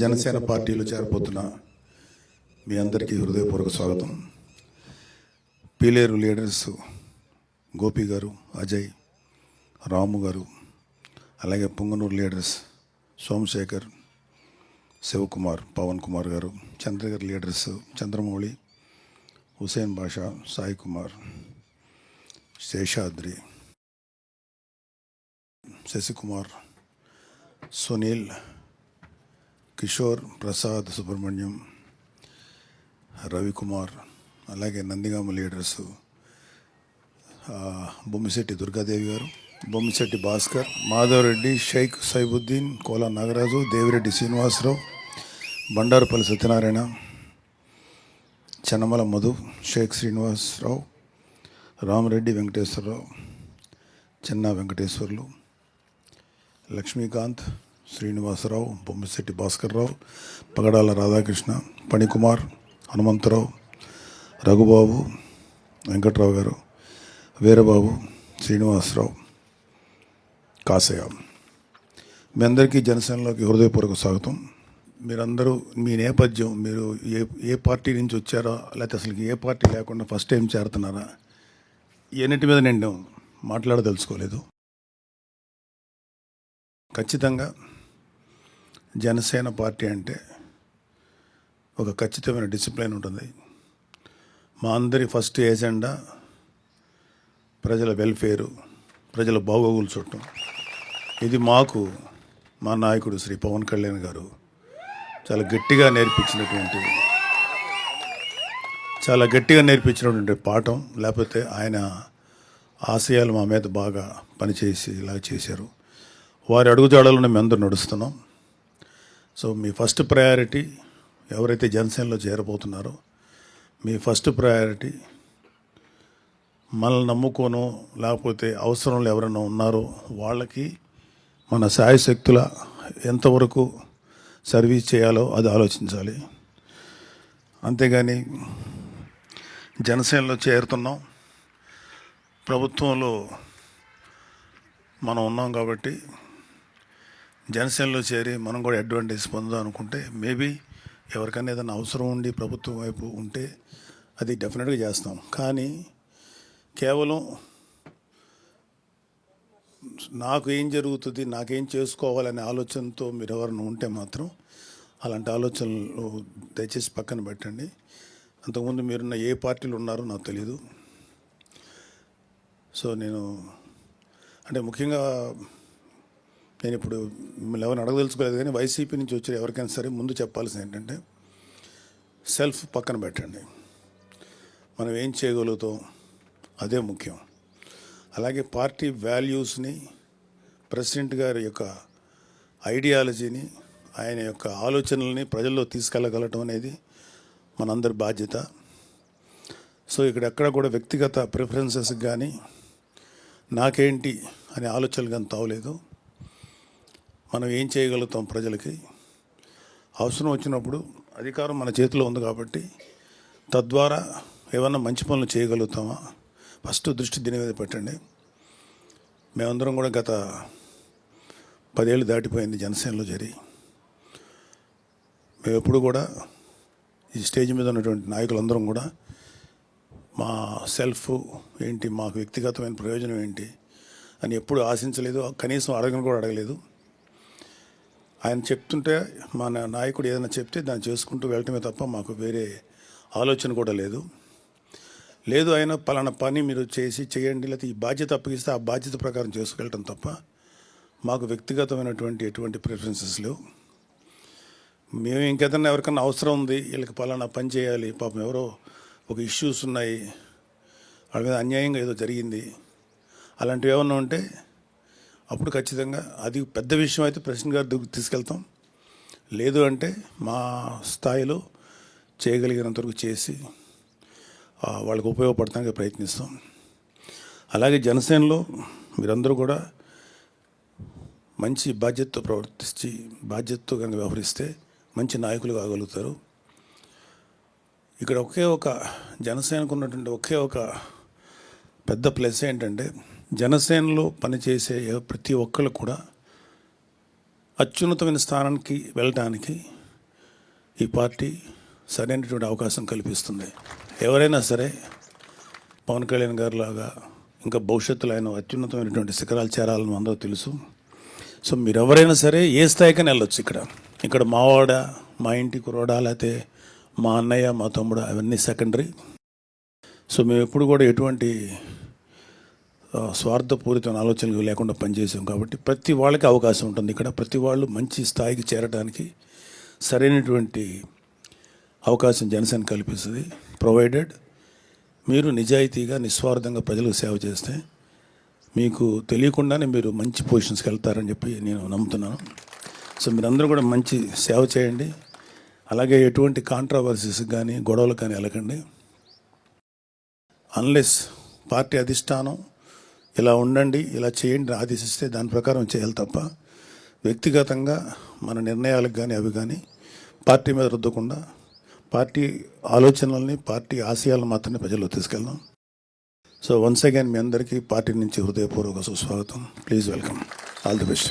జనసేన పార్టీలో చేరబోతున్న మీ అందరికీ హృదయపూర్వక స్వాగతం. పీలేరు లీడర్స్ గోపి గారు, అజయ్, రాము గారు, అలాగే పొంగనూరు లీడర్స్ సోమశేఖర్, శివకుమార్, పవన్ కుమార్ గారు, చంద్రగిరి లీడర్స్ చంద్రమౌళి, హుసేన్ బాషా, సాయి కుమార్, శేషాద్రి, శశికుమార్, సునీల్, కిషోర్, ప్రసాద్, సుబ్రహ్మణ్యం, రవికుమార్, అలాగే నందిగామ లీడర్స్ బొమ్మిశెట్టి దుర్గాదేవి గారు, బొమ్మిశెట్టి భాస్కర్, మాధవరెడ్డి, షేక్ సైబుద్దీన్, కోలా నాగరాజు, దేవిరెడ్డి శ్రీనివాసరావు, బండారుపల్లి సత్యనారాయణ, చెన్నమల మధు, షేక్ శ్రీనివాసరావు, రామరెడ్డి వెంకటేశ్వరరావు, చెన్నా వెంకటేశ్వర్లు, లక్ష్మీకాంత్, శ్రీనివాసరావు, బొమ్మిశెట్టి భాస్కర్రావు, పగడాల రాధాకృష్ణ, పణికుమార్, హనుమంతరావు, రఘుబాబు, వెంకట్రావు గారు, వీరబాబు, శ్రీనివాసరావు, కాసయ్య. మీ అందరికీ జనసేనలోకి హృదయపూర్వక స్వాగతం. మీరందరూ మీ నేపథ్యం, మీరు ఏ పార్టీ నుంచి వచ్చారో, లేకపోతే అసలు ఏ పార్టీ లేకుండా ఫస్ట్ టైం చేరుతున్నారా, ఇవన్నిటి మీద నేను మాట్లాడదలుచుకోలేదు. ఖచ్చితంగా జనసేన పార్టీ అంటే ఒక ఖచ్చితమైన డిసిప్లిన్ ఉంటుంది. మా అందరి ఫస్ట్ ఏజెండా ప్రజల వెల్ఫేరు, ప్రజల బాగోగులు చూడటం. ఇది మాకు మా నాయకుడు శ్రీ పవన్ కళ్యాణ్ గారు చాలా గట్టిగా నేర్పించినటువంటి పాఠం. లేకపోతే ఆయన ఆశయాలు మా మీద బాగా పనిచేసి ఇలా చేశారు. వారి అడుగుజాడలను మేము అందరూ నడుస్తున్నాం. సో మీ ఫస్ట్ ప్రయారిటీ ఎవరైతే జనసేనలో చేరబోతున్నారో, మీ ఫస్ట్ ప్రయారిటీ మనల్ని నమ్ముకోను, లేకపోతే అవసరంలో ఎవరైనా ఉన్నారో వాళ్ళకి మన శాయశక్తుల ఎంతవరకు సర్వీస్ చేయాలో అది ఆలోచించాలి. అంతేగాని జనసేనలో చేరుతున్నాం, ప్రభుత్వంలో మనం ఉన్నాం కాబట్టి జనసేనలో చేరి మనం కూడా అడ్వాంటేజ్ పొందాం అనుకుంటే, మేబీ ఎవరికైనా ఏదైనా అవసరం ఉండి ప్రభుత్వం వైపు ఉంటే అది డెఫినెట్గా చేస్తాం. కానీ కేవలం నాకు ఏం జరుగుతుంది, నాకేం చేసుకోవాలనే ఆలోచనతో మీరు ఎవరైనా ఉంటే మాత్రం అలాంటి ఆలోచనలు దయచేసి పక్కన పెట్టండి. అంతకుముందు మీరున్న ఏ పార్టీలు ఉన్నారో నాకు తెలియదు. సో నేను అంటే ముఖ్యంగా నేను ఇప్పుడు మిమ్మల్ని ఎవరిని అడగదలుచుకోలేదు, కానీ వైసీపీ నుంచి వచ్చే ఎవరికైనా సరే ముందు చెప్పాల్సింది ఏంటంటే, సెల్ఫ్ పక్కన పెట్టండి. మనం ఏం చేయగలుగుతాం అదే ముఖ్యం. అలాగే పార్టీ వాల్యూస్ని, ప్రెసిడెంట్ గారి యొక్క ఐడియాలజీని, ఆయన యొక్క ఆలోచనల్ని ప్రజల్లో తీసుకెళ్ళగలటం అనేది మనందరి బాధ్యత. సో ఇక్కడ ఎక్కడ కూడా వ్యక్తిగత ప్రిఫరెన్సెస్కి కానీ నాకేంటి అనే ఆలోచనలు కానీ తావలేదు. మనం ఏం చేయగలుగుతాం ప్రజలకి, అవసరం వచ్చినప్పుడు అధికారం మన చేతిలో ఉంది కాబట్టి తద్వారా ఏమన్నా మంచి పనులు చేయగలుగుతామా ఫస్ట్ దృష్టి దీని మీద పెట్టండి. మేమందరం కూడా గత 10 ఏళ్ళు దాటిపోయింది జనసేనలో చేరి. మేము ఎప్పుడు కూడా ఈ స్టేజ్ మీద ఉన్నటువంటి నాయకులందరం కూడా మా సెల్ఫ్ ఏంటి, మాకు వ్యక్తిగతమైన ప్రయోజనం ఏంటి అని ఎప్పుడు ఆశించలేదు, కనీసం అడగలేదు. ఆయన చెప్తుంటే మా నాయకుడు ఏదైనా చెప్తే దాన్ని చేసుకుంటూ వెళ్ళటమే తప్ప మాకు వేరే ఆలోచన కూడా లేదు. ఆయన పలానా పని మీరు చేయండి, లేకపోతే ఈ బాధ్యత అప్పగిస్తే ఆ బాధ్యత ప్రకారం చేసుకెళ్ళటం తప్ప మాకు వ్యక్తిగతమైనటువంటి ఎటువంటి ప్రిఫరెన్సెస్ లేవు. మేము ఇంకేదన్నా ఎవరికన్నా అవసరం ఉంది, వీళ్ళకి పలానా పని చేయాలి, పాపం ఎవరో ఒక ఇష్యూస్ ఉన్నాయి, వాళ్ళ మీద అన్యాయంగా ఏదో జరిగింది, అలాంటివి ఏమన్నా ఉంటే అప్పుడు ఖచ్చితంగా అది పెద్ద విషయం అయితే ప్రెసిడెంట్ గారి దగ్గరికి తీసుకెళ్తాం. లేదు అంటే మా స్థాయిలో చేయగలిగినంత వరకు చేసి వాళ్ళకు ఉపయోగపడటానికి ప్రయత్నిస్తాం. అలాగే జనసేనలో మీరందరూ కూడా మంచి బాధ్యతతో ప్రవర్తించి బాధ్యతతో కనుక వ్యవహరిస్తే మంచి నాయకులు కాగలుగుతారు. ఇక్కడ ఒక జనసేనకు ఉన్నటువంటి ఒక పెద్ద ప్లస్ ఏంటంటే, జనసేనలో పనిచేసే ప్రతి ఒక్కరు కూడా అత్యున్నతమైన స్థానానికి వెళ్ళడానికి ఈ పార్టీ సరైనటువంటి అవకాశం కల్పిస్తుంది. ఎవరైనా సరే పవన్ కళ్యాణ్ గారి లాగా ఇంకా భవిష్యత్తులో ఆయన అత్యున్నతమైనటువంటి శిఖరాలు చేరాలని అందరూ తెలుసు. సో మీరు ఎవరైనా సరే ఏ స్థాయికైనా వెళ్ళొచ్చు. ఇక్కడ మావాడ, మా ఇంటి కురవాడా, లేకపోతే మా అన్నయ్య, మా తమ్ముడు, అవన్నీ సెకండరీ. సో మేము ఎప్పుడు కూడా ఎటువంటి స్వార్థపూరితమైన ఆలోచనలు లేకుండా పనిచేసాం కాబట్టి ప్రతి వాళ్ళకి అవకాశం ఉంటుంది. ఇక్కడ ప్రతి వాళ్ళు మంచి స్థాయికి చేరడానికి సరైనటువంటి అవకాశం జనసేన కల్పిస్తుంది. ప్రొవైడెడ్ మీరు నిజాయితీగా నిస్వార్థంగా ప్రజలకు సేవ చేస్తే మీకు తెలియకుండానే మీరు మంచి పొజిషన్స్కి వెళ్తారని చెప్పి నేను నమ్ముతున్నాను. సో మీరందరూ కూడా మంచి సేవ చేయండి. అలాగే ఎటువంటి కాంట్రవర్సీస్ కానీ గొడవలకు కానీ వెళ్ళకండి. అన్లెస్ పార్టీ అధిష్టానం ఇలా ఉండండి, ఇలా చేయండి ఆదేశిస్తే దాని ప్రకారం చేయాలి తప్ప వ్యక్తిగతంగా మన నిర్ణయాలకు కానీ అవి కానీ పార్టీ మీద రుద్దకుండా పార్టీ ఆలోచనల్ని, పార్టీ ఆశయాలను మాత్రమే ప్రజల్లో తీసుకెళ్దాం. సో వన్స్ అగైన్ మీ అందరికీ పార్టీ నుంచి హృదయపూర్వక సుస్వాగతం. Please welcome. All the best.